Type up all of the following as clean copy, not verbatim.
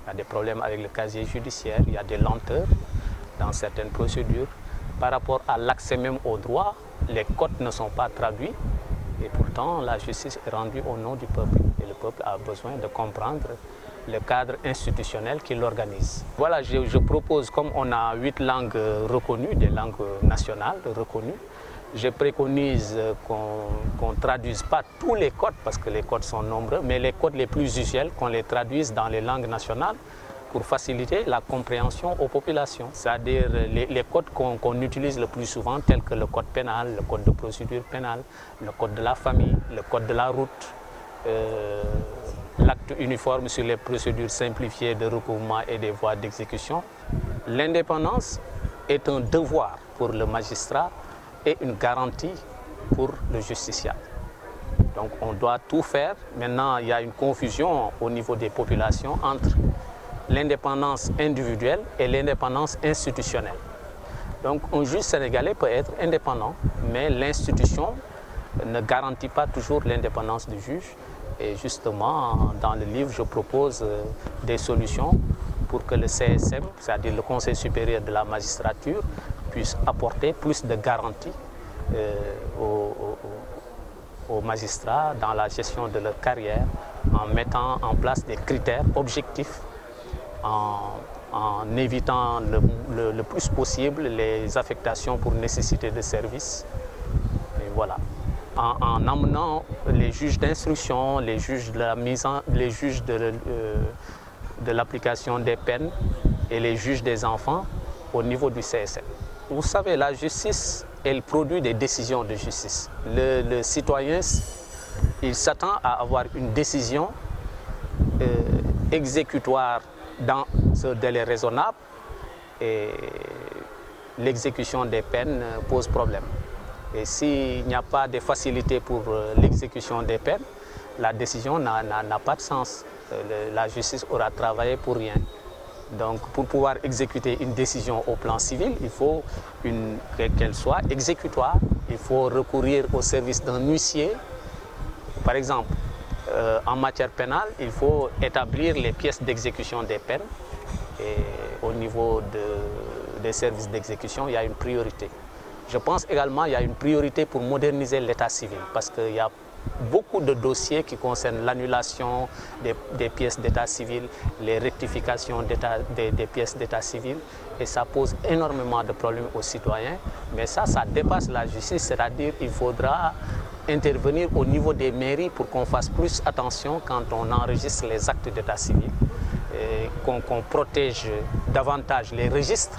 Il y a des problèmes avec le casier judiciaire, il y a des lenteurs dans certaines procédures. Par rapport à l'accès même au droit, les codes ne sont pas traduits et pourtant la justice est rendue au nom du peuple. Et le peuple a besoin de comprendre le cadre institutionnel qui l'organise. Voilà, je propose, comme on a 8 langues reconnues, des langues nationales reconnues, je préconise qu'on ne traduise pas tous les codes, parce que les codes sont nombreux, mais les codes les plus usuels, qu'on les traduise dans les langues nationales pour faciliter la compréhension aux populations. C'est-à-dire les codes qu'on utilise le plus souvent, tels que le code pénal, le code de procédure pénale, le code de la famille, le code de la route, l'acte uniforme sur les procédures simplifiées de recouvrement et des voies d'exécution. L'indépendance est un devoir pour le magistrat et une garantie pour le justiciable. Donc on doit tout faire. Maintenant, il y a une confusion au niveau des populations entre l'indépendance individuelle et l'indépendance institutionnelle. Donc un juge sénégalais peut être indépendant, mais l'institution ne garantit pas toujours l'indépendance du juge. Et justement, dans le livre, je propose des solutions pour que le CSM, c'est-à-dire le Conseil supérieur de la magistrature, puisse apporter plus de garanties aux magistrats dans la gestion de leur carrière, en mettant en place des critères objectifs, en évitant le plus possible les affectations pour nécessité de service. Et voilà. En amenant les juges d'instruction, les juges de l'application des peines et les juges des enfants au niveau du CSM. Vous savez, la justice, elle produit des décisions de justice. Le citoyen, il s'attend à avoir une décision exécutoire dans ce délai raisonnable et l'exécution des peines pose problème. Et s'il n'y a pas de facilité pour l'exécution des peines, la décision n'a pas de sens. La justice aura travaillé pour rien. Donc pour pouvoir exécuter une décision au plan civil, il faut qu'elle soit exécutoire. Il faut recourir au service d'un huissier. Par exemple, en matière pénale, il faut établir les pièces d'exécution des peines. Et au niveau des services d'exécution, il y a une priorité. Je pense également qu'il y a une priorité pour moderniser l'état civil parce qu'il y a beaucoup de dossiers qui concernent l'annulation des pièces d'état civil, les rectifications des pièces d'état civil et ça pose énormément de problèmes aux citoyens. Mais ça dépasse la justice, c'est-à-dire qu'il faudra intervenir au niveau des mairies pour qu'on fasse plus attention quand on enregistre les actes d'état civil, qu'on protège davantage les registres.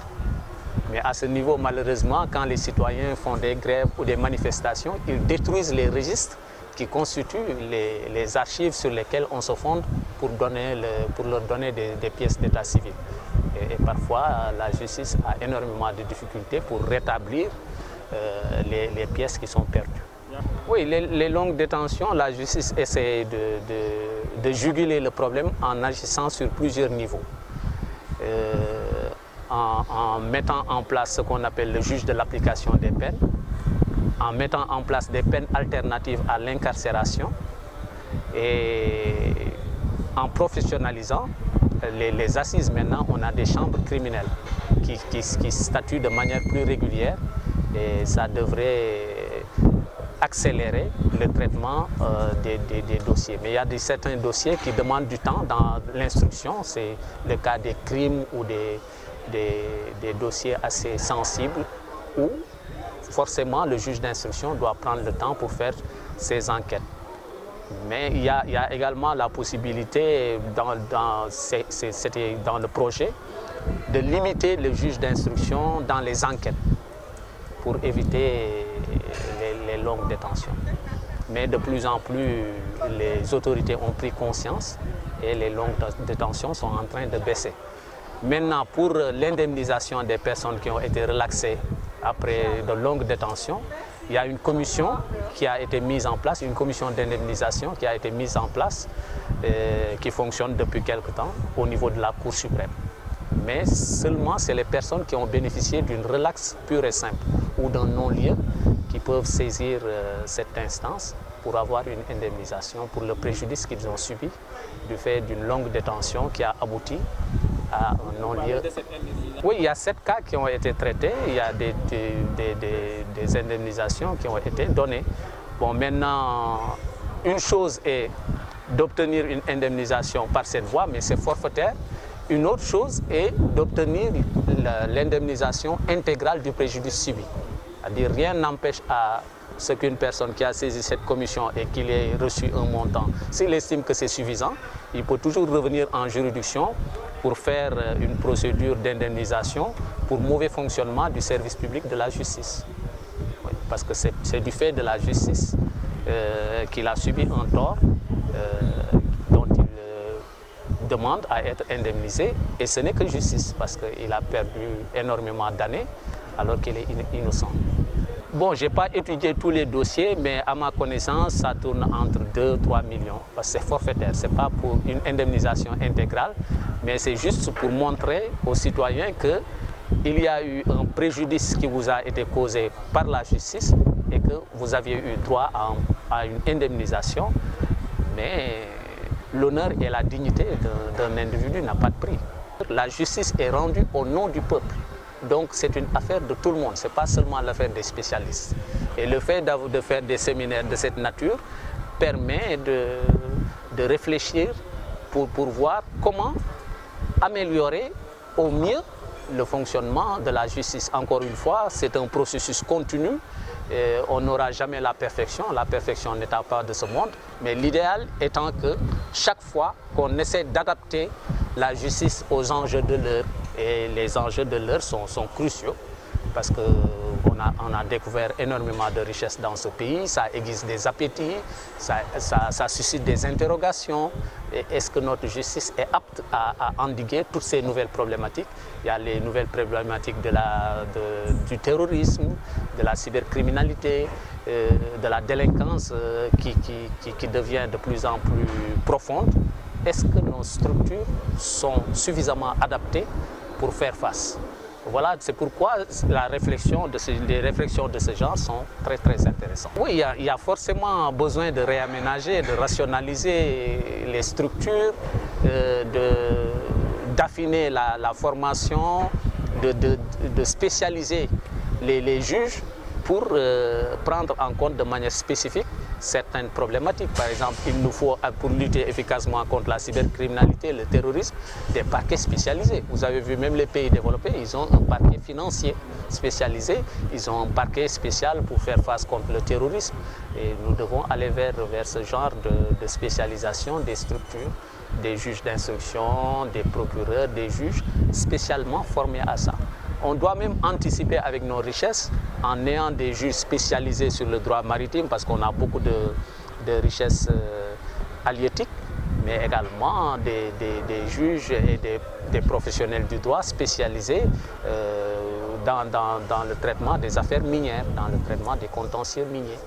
Mais à ce niveau, malheureusement, quand les citoyens font des grèves ou des manifestations, ils détruisent les registres qui constituent les archives sur lesquelles on se fonde pour leur donner des pièces d'état civil. Et parfois, la justice a énormément de difficultés pour rétablir les pièces qui sont perdues. Oui, les longues détentions, la justice essaie de juguler le problème en agissant sur plusieurs niveaux. En mettant en place ce qu'on appelle le juge de l'application des peines, en mettant en place des peines alternatives à l'incarcération et en professionnalisant les assises. Maintenant, on a des chambres criminelles qui statuent de manière plus régulière et ça devrait accélérer le traitement des dossiers. Mais il y a certains dossiers qui demandent du temps dans l'instruction, c'est le cas des crimes ou des dossiers assez sensibles où forcément le juge d'instruction doit prendre le temps pour faire ses enquêtes. Mais il y a également la possibilité dans le projet de limiter le juge d'instruction dans les enquêtes pour éviter les longues détentions. Mais de plus en plus, les autorités ont pris conscience et les longues détentions sont en train de baisser. Maintenant, pour l'indemnisation des personnes qui ont été relaxées après de longues détentions, il y a une commission qui a été mise en place, une commission d'indemnisation qui a été mise en place, qui fonctionne depuis quelque temps au niveau de la Cour suprême. Mais seulement c'est les personnes qui ont bénéficié d'une relaxe pure et simple ou d'un non-lieu qui peuvent saisir cette instance pour avoir une indemnisation pour le préjudice qu'ils ont subi du fait d'une longue détention qui a abouti à un non-lieu. Oui, il y a 7 cas qui ont été traités, il y a des indemnisations qui ont été données. Bon, maintenant, une chose est d'obtenir une indemnisation par cette voie, mais c'est forfaitaire. Une autre chose est d'obtenir l'indemnisation intégrale du préjudice subi. C'est-à-dire rien n'empêche à ce qu'une personne qui a saisi cette commission et qu'il ait reçu un montant, s'il estime que c'est suffisant, il peut toujours revenir en juridiction pour faire une procédure d'indemnisation pour mauvais fonctionnement du service public de la justice. Oui, parce que c'est du fait de la justice qu'il a subi un tort dont il demande à être indemnisé, et ce n'est que justice parce qu'il a perdu énormément d'années alors qu'il est innocent. Bon, je n'ai pas étudié tous les dossiers, mais à ma connaissance, ça tourne entre 2-3 millions. Parce que c'est forfaitaire, ce n'est pas pour une indemnisation intégrale, mais c'est juste pour montrer aux citoyens qu'il y a eu un préjudice qui vous a été causé par la justice et que vous aviez eu droit à une indemnisation. Mais l'honneur et la dignité d'un individu n'ont pas de prix. La justice est rendue au nom du peuple. Donc c'est une affaire de tout le monde, ce n'est pas seulement l'affaire des spécialistes. Et le fait de faire des séminaires de cette nature permet de réfléchir pour voir comment améliorer au mieux le fonctionnement de la justice. Encore une fois, c'est un processus continu. Et on n'aura jamais la perfection n'étant pas de ce monde, mais l'idéal étant que chaque fois qu'on essaie d'adapter la justice aux enjeux de l'heure, et les enjeux de l'heure sont cruciaux parce qu'on a découvert énormément de richesses dans ce pays, ça aiguise des appétits, ça suscite des interrogations. Est-ce que notre justice est apte à endiguer toutes ces nouvelles problématiques? Il y a les nouvelles problématiques du terrorisme, de la cybercriminalité, de la délinquance qui devient de plus en plus profonde. Est-ce que nos structures sont suffisamment adaptées pour faire face? Voilà, c'est pourquoi les réflexions de ce genre sont très très intéressantes. Oui, il y a forcément besoin de réaménager, de rationaliser les structures, d'affiner la formation, de spécialiser les juges pour prendre en compte de manière spécifique certaines problématiques. Par exemple, il nous faut, pour lutter efficacement contre la cybercriminalité, le terrorisme, des parquets spécialisés. Vous avez vu, même les pays développés, ils ont un parquet financier spécialisé, ils ont un parquet spécial pour faire face contre le terrorisme. Et nous devons aller vers ce genre de spécialisation des structures, des juges d'instruction, des procureurs, des juges spécialement formés à ça. On doit même anticiper avec nos richesses en ayant des juges spécialisés sur le droit maritime parce qu'on a beaucoup de richesses halieutiques, mais également des juges et des professionnels du droit spécialisés dans le traitement des affaires minières, dans le traitement des contentieux miniers.